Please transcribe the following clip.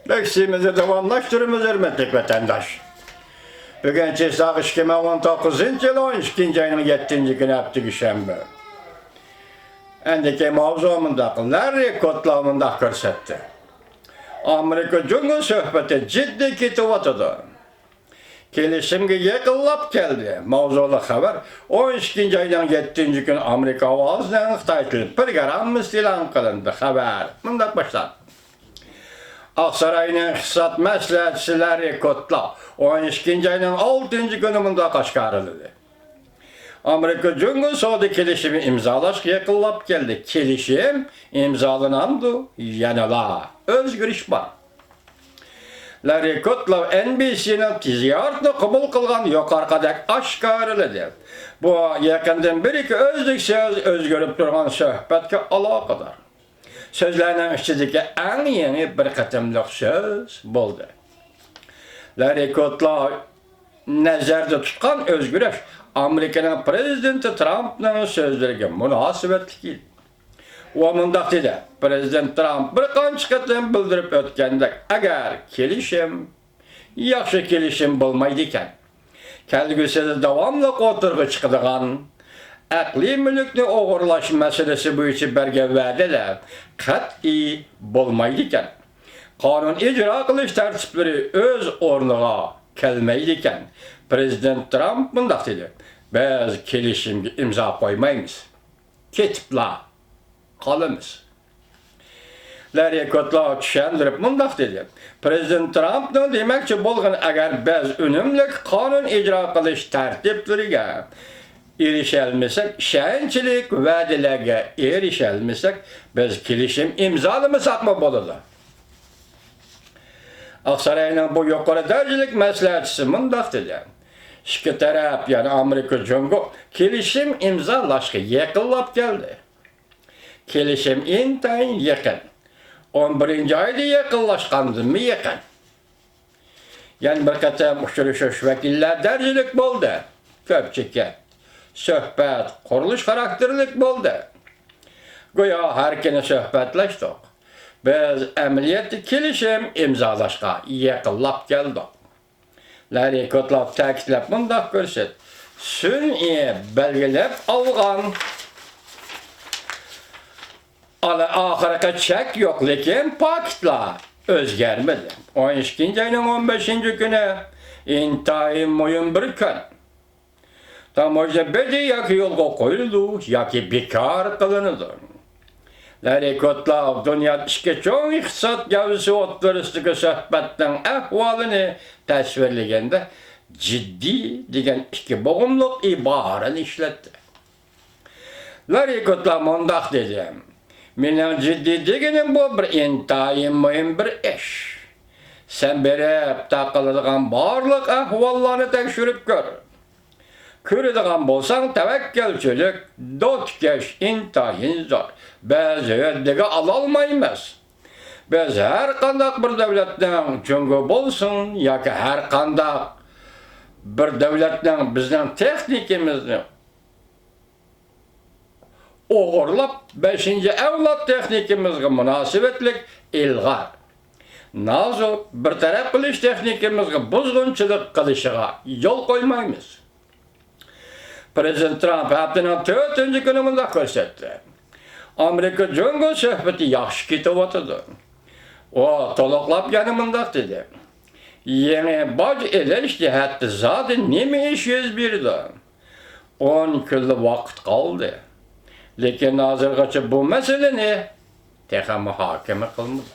Dersimizi devamlaştırımız hürmetlik vatandaş. Bugün Çesaq 2019 yılı 12. ayının 7. günü hafta şembe. Endiki mavzumundakılar kodlamında görsetti. Amerika Cumhur söhbeti ciddi kitivatıdı. Kelişimge yakınlap geldi. Mavzulu haber 12. ayının 7. günü Amerika avazından Xitaytilip bir garamız ilan kılındı haber. Bundan başlar. Aksaray'ın İqtisat məsləhətçiləri kodla 12. ayının 6. günümündə qaşqarıldı. Amerika Cumhur Saudi kelişimi imzalaş yakınlap geldi. Kelişim imzalanandı yanıla. Özgür iş var. Larry Kudlow NBC'nin ziyaretini kabul kılgan yukarıdaki aşkarılıdır. Bu yakından bir-iki özlük söz özgürüp durgan söhbetke alakadar. Sözlerinin içindeki en yeni bir kıtımlık söz buldu. Larry Kudlow nezarda tutkan özgürlük Amerika'nın prezidenti Trump'ın sözlerine münasebetli. O mundaq dedi, Prezident Trump bir qancha qatim bildirib o'tgandek, agar kelishim, yaxshi kelishim bo'lmaydi ekan, kelgusida davomli o'tirg'i chiqadigan aqliy mulkni o'g'irlash masalasi bo'yicha bergan va'dalar qat'iy bo'lmaydi ekan, qonun ijro qilish tartiblari o'z o'rniga kelmaydi ekan, Prezident Trump mundaq dedi, biz kelishimga imzo qo'ymaymiz, ketiblar. Qalımız. Larry Kudlow tushundirib mundaq dedi. Prezident Trump'ın deməkçi bolğan agar biz unumli qonun ijro qilish tartiblariga erişəlmisək, şəhənçilik vədilərə erişəlmisək, biz kelishim imzalamasaqmı bo'ladi. Aksaray'ın bu yuqori darajalik maslahatchisi mundaq dedi. İki taraf, yani Amerika Cumhur kelishim imzolashga yaqinlab keldi. Kelişim intayin yakın. 11. ayda yakınlaşkandı mı yakın. Yani bir qatam uçuruşuş vekiller dercilik boldu. Köpçeke. Söhbet, kuruluş karakterlik boldu. Goya herkene söhbetleştik. Biz emniyeti kelişim imzalaşka yakınlap geldik. Larry Kudlow ta'kidlab mundaq ko'rsat. Sün'i belgilab algan ahiraka çek yok, lekin paketlar özgermedi. 12. ayının 15. günü intayin moyun bir gün. Tam orada bedi yaki yolga koyuldu, yaki bekar kılınıdı. Larry Kudlow dünyada işke çoğun iqtisat gavisi oturistiki söhbetten ahvalini tasvirlegende ciddi degen iki boğumluk ibarını işletti. Larry Kudlow mundaq dedi. Mening ciddi degenim bu bir intayin mühim bir iş. Sen berip taqıladigan barliq ahvallarni tekshirib ko'r. Ko'radigan bo'lsang tavakkalchilik, dodkash intayin zor. Biz yerdagi alolmaymiz. Biz har qanday bir davlatning jungi bo'lsin yoki har qanday bir davlatning bizning texnikamizni o'g'irlab 5. avlod texnikamizga munosabatlik ilg'or. Nazoq bir taraf qilish texnikamizga buzg'unchilik qilishiga yo'l qo'ymaymiz. Prezident Trump haftaning 4. kuni mundaq ko'rsatdi. Amerika Cumhur söhbeti yaxshi ketyapti. O to'liqlab yana mundaq dedi. Yangi boj elish jihatda zodi nima ish yuz berdi? 10 kunlik vaqt qoldi. Lekin hozirgacha bu masalani texnik muhokama qilmadi.